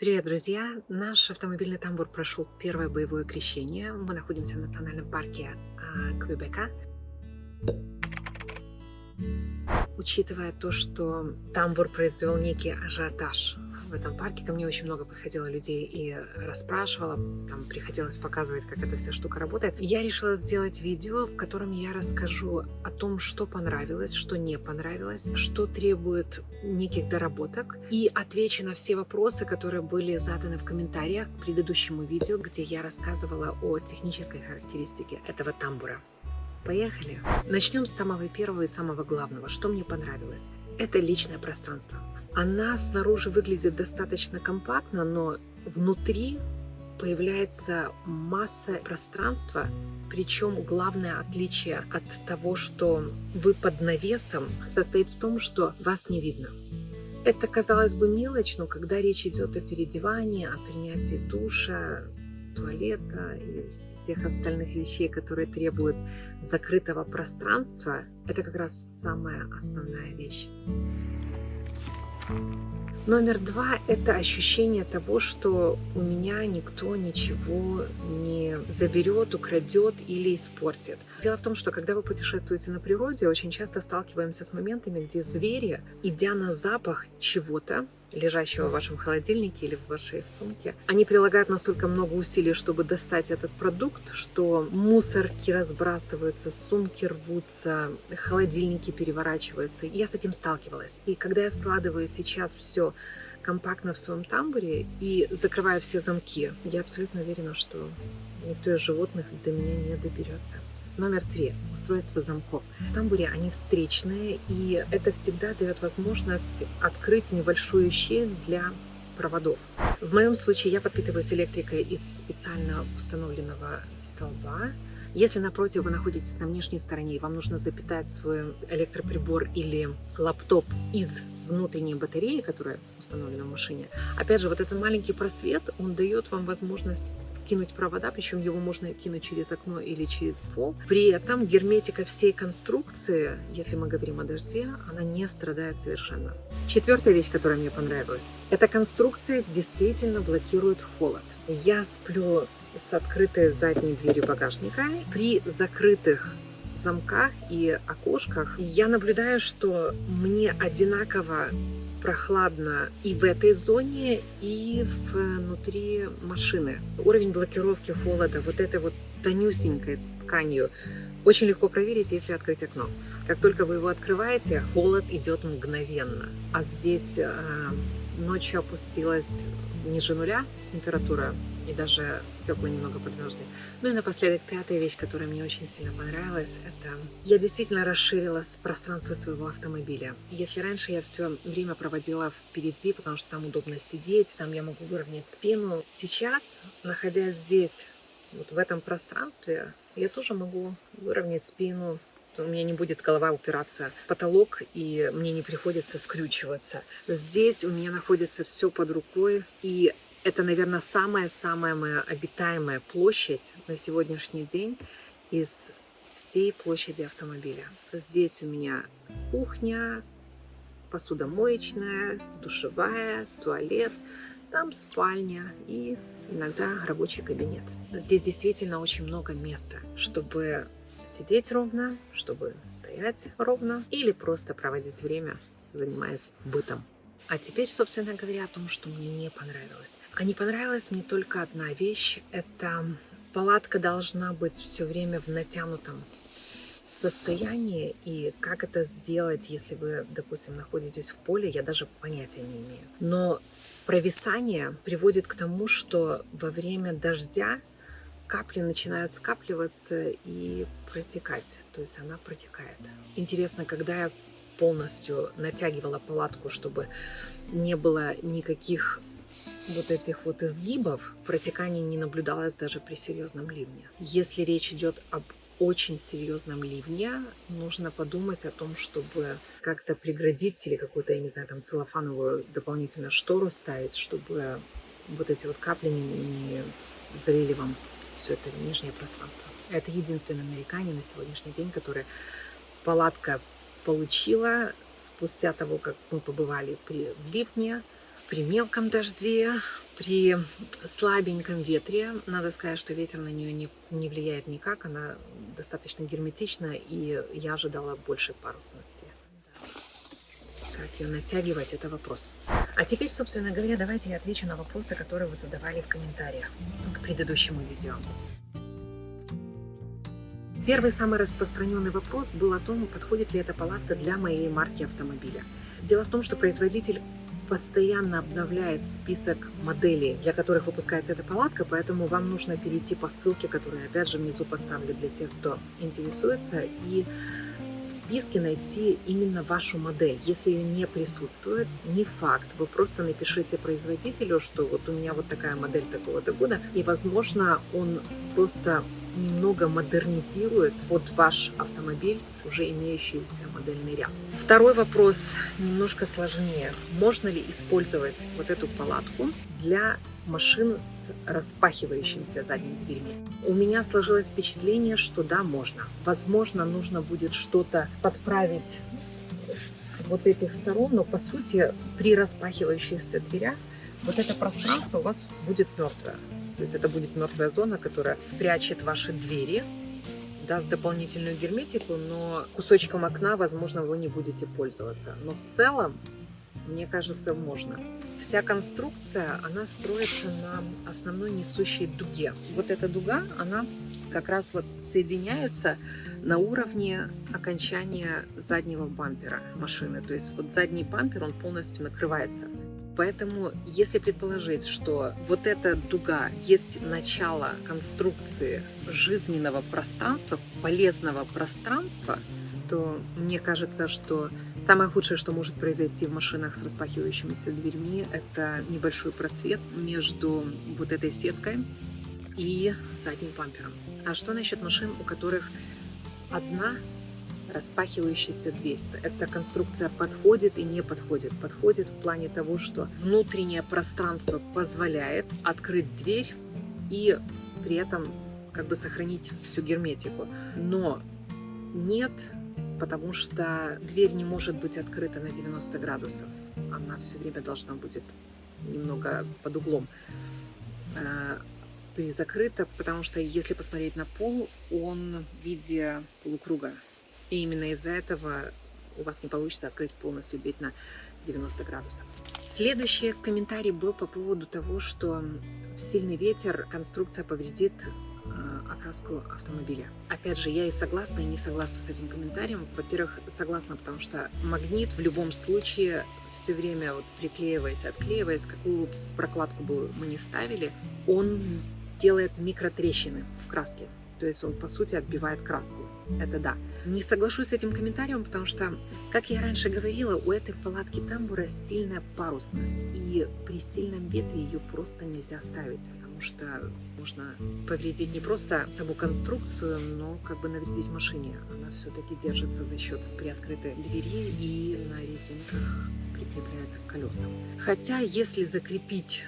Привет, друзья! Наш автомобильный тамбур прошел первое боевое крещение. Мы находимся в национальном парке Квебека. Учитывая то, что тамбур произвел некий ажиотаж в этом парке, ко мне очень много подходило людей и расспрашивала, там приходилось показывать, как эта вся штука работает. Я решила сделать видео, в котором я расскажу о том, что понравилось, что не понравилось, что требует неких доработок, и отвечу на все вопросы, которые были заданы в комментариях к предыдущему видео, где я рассказывала о технической характеристике этого тамбура. Поехали! Начнем с самого первого и самого главного. Что мне понравилось? Это личное пространство. Она снаружи выглядит достаточно компактно, но внутри появляется масса пространства. Причем главное отличие от того, что вы под навесом, состоит в том, что вас не видно. Это, казалось бы, мелочь, но когда речь идет о переодевании, о принятии душа, туалета и всех остальных вещей, которые требуют закрытого пространства, это как раз самая основная вещь. Номер два – это ощущение того, что у меня никто ничего не заберет, украдет или испортит. Дело в том, что когда вы путешествуете на природе, очень часто сталкиваемся с моментами, где звери, идя на запах чего-то, лежащего в вашем холодильнике или в вашей сумке, они прилагают настолько много усилий, чтобы достать этот продукт, что мусорки разбрасываются, сумки рвутся, холодильники переворачиваются. Я с этим сталкивалась. И когда я складываю сейчас все компактно в своем тамбуре и закрываю все замки, я абсолютно уверена, что никто из животных до меня не доберется. Номер три. Устройство замков. В тамбуре они встречные, и это всегда дает возможность открыть небольшую щель для проводов. В моем случае я подпитываюсь электрикой из специально установленного столба. Если, напротив, вы находитесь на внешней стороне, и вам нужно запитать свой электроприбор или лаптоп из внутренней батареи, которая установлена в машине, опять же, вот этот маленький просвет, он дает вам возможность кинуть провода, причем его можно кинуть через окно или через пол. При этом герметика всей конструкции, если мы говорим о дожде, она не страдает совершенно. Четвертая вещь, которая мне понравилась, эта конструкция действительно блокирует холод. Я сплю с открытой задней дверью багажника. При закрытых замках и окошках я наблюдаю, что мне одинаково прохладно и в этой зоне, и внутри машины. Уровень блокировки холода вот этой вот тонюсенькой тканью очень легко проверить, если открыть окно. Как только вы его открываете, холод идет мгновенно. А здесь ночью опустилась ниже нуля температура, и даже стекла немного подмерзли. Ну и напоследок, пятая вещь, которая мне очень сильно понравилась, это я действительно расширила пространство своего автомобиля. Если раньше я все время проводила впереди, потому что там удобно сидеть, там я могу выровнять спину, сейчас, находясь здесь, вот в этом пространстве, я тоже могу выровнять спину. У меня не будет голова упираться в потолок, и мне не приходится скрючиваться. Здесь у меня находится все под рукой, и это, наверное, самая моя обитаемая площадь на сегодняшний день из всей площади автомобиля. Здесь у меня кухня, посудомоечная, душевая, туалет, там спальня и иногда рабочий кабинет. Здесь действительно очень много места, чтобы сидеть ровно, чтобы стоять ровно или просто проводить время, занимаясь бытом. А теперь, собственно говоря, о том, что мне не понравилось. А не понравилась мне только одна вещь. Это палатка должна быть все время в натянутом состоянии. И как это сделать, если вы, допустим, находитесь в поле, я даже понятия не имею. Но провисание приводит к тому, что во время дождя капли начинают скапливаться и протекать. То есть она протекает. Интересно, когда я полностью натягивала палатку, чтобы не было никаких вот этих вот изгибов, протекания не наблюдалось даже при серьезном ливне. Если речь идет об очень серьезном ливне, нужно подумать о том, чтобы как-то преградить или какую-то, я не знаю, там целлофановую дополнительную штору ставить, чтобы вот эти вот капли не залили вам все это нижнее пространство. Это единственное нарекание на сегодняшний день, которое палатка получила спустя того, как мы побывали при ливне, при мелком дожде, при слабеньком ветре, надо сказать, что ветер на нее не влияет никак, она достаточно герметична, и я ожидала большей парусности. Как ее натягивать, это вопрос. А теперь, собственно говоря, давайте я отвечу на вопросы, которые вы задавали в комментариях к предыдущему видео. Первый самый распространенный вопрос был о том, подходит ли эта палатка для моей марки автомобиля. Дело в том, что производитель постоянно обновляет список моделей, для которых выпускается эта палатка, поэтому вам нужно перейти по ссылке, которую опять же внизу поставлю для тех, кто интересуется, и в списке найти именно вашу модель. Если ее не присутствует, не факт. Вы просто напишите производителю, что вот у меня вот такая модель такого-то года, и, возможно, он просто немного модернизирует под ваш автомобиль уже имеющийся модельный ряд. Второй вопрос немножко сложнее. Можно ли использовать вот эту палатку для машин с распахивающимися задними дверьми? У меня сложилось впечатление, что да, можно. Возможно, нужно будет что-то подправить с вот этих сторон, но по сути при распахивающихся дверях вот это пространство у вас будет мертвое. То есть это будет мертвая зона, которая спрячет ваши двери, даст дополнительную герметику, но кусочком окна, возможно, вы не будете пользоваться. Но в целом, мне кажется, можно. Вся конструкция, она строится на основной несущей дуге. Вот эта дуга, она как раз вот соединяется на уровне окончания заднего бампера машины. То есть вот задний бампер, он полностью накрывается. Поэтому, если предположить, что вот эта дуга есть начало конструкции жизненного пространства, полезного пространства, то мне кажется, что самое худшее, что может произойти в машинах с распахивающимися дверьми, это небольшой просвет между вот этой сеткой и задним бампером. А что насчет машин, у которых одна распахивающаяся дверь? Эта конструкция подходит и не подходит. Подходит в плане того, что внутреннее пространство позволяет открыть дверь и при этом как бы сохранить всю герметику. Но нет, потому что дверь не может быть открыта на 90 градусов. Она все время должна будет немного под углом призакрыта, потому что если посмотреть на пол, он в виде полукруга. И именно из-за этого у вас не получится открыть полностью дверь на 90 градусов. Следующий комментарий был по поводу того, что в сильный ветер конструкция повредит окраску автомобиля. Опять же, я и согласна, и не согласна с этим комментарием. Во-первых, согласна, потому что магнит в любом случае все время вот приклеиваясь, отклеиваясь, какую прокладку бы мы ни ставили, он делает микротрещины в краске. То есть он, по сути, отбивает краску. Это да. Не соглашусь с этим комментарием, потому что, как я раньше говорила, у этой палатки тамбура сильная парусность. И при сильном ветре ее просто нельзя ставить, потому что можно повредить не просто саму конструкцию, но как бы навредить машине. Она все-таки держится за счет приоткрытой двери и на резинках прикрепляется к колесам. Хотя, если закрепить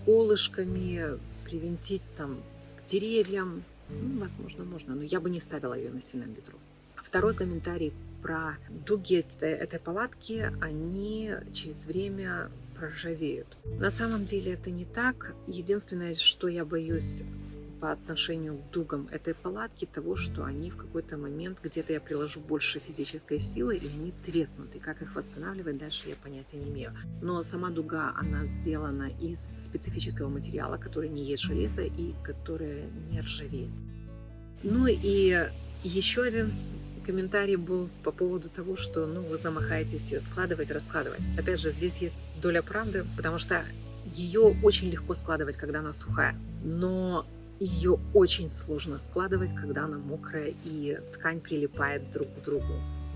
колышками, привинтить там к деревьям, возможно, можно, но я бы не ставила ее на сильном ветру. Второй комментарий про дуги этой палатки, они через время проржавеют. На самом деле это не так. Единственное, что я боюсь по отношению к дугам этой палатки, того, что они в какой-то момент, где-то я приложу больше физической силы, и они треснут. И как их восстанавливать дальше, я понятия не имею. Но сама дуга, она сделана из специфического материала, который не есть железо и который не ржавеет. Ну и еще один комментарий был по поводу того, что вы замахаетесь ее складывать, раскладывать. Опять же, здесь есть доля правды, потому что ее очень легко складывать, когда она сухая. Но ее очень сложно складывать, когда она мокрая и ткань прилипает друг к другу.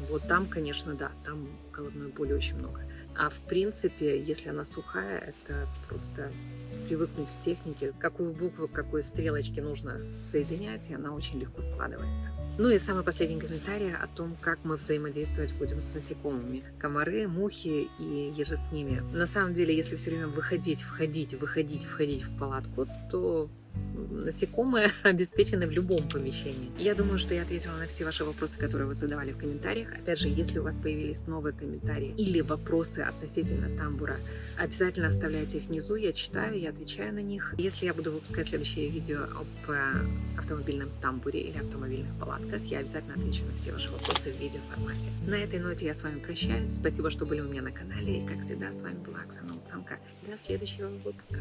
Вот там, конечно, да, там головной боли очень много. А в принципе, если она сухая, это просто привыкнуть в технике, какую букву, какой стрелочки нужно соединять, и она очень легко складывается. Ну и самый последний комментарий о том, как мы взаимодействовать будем с насекомыми. Комары, мухи и еже с ними. На самом деле, если все время входить в палатку, то насекомые обеспечены в любом помещении. Я думаю, что я ответила на все ваши вопросы, которые вы задавали в комментариях. Опять же, если у вас появились новые комментарии или вопросы относительно тамбура, обязательно оставляйте их внизу. Я читаю, я отвечаю на них. Если я буду выпускать следующее видео об автомобильном тамбуре или автомобильных палатках, я обязательно отвечу на все ваши вопросы в видеоформате. На этой ноте я с вами прощаюсь. Спасибо, что были у меня на канале. И, как всегда, с вами была Оксана Луценко. До следующего выпуска.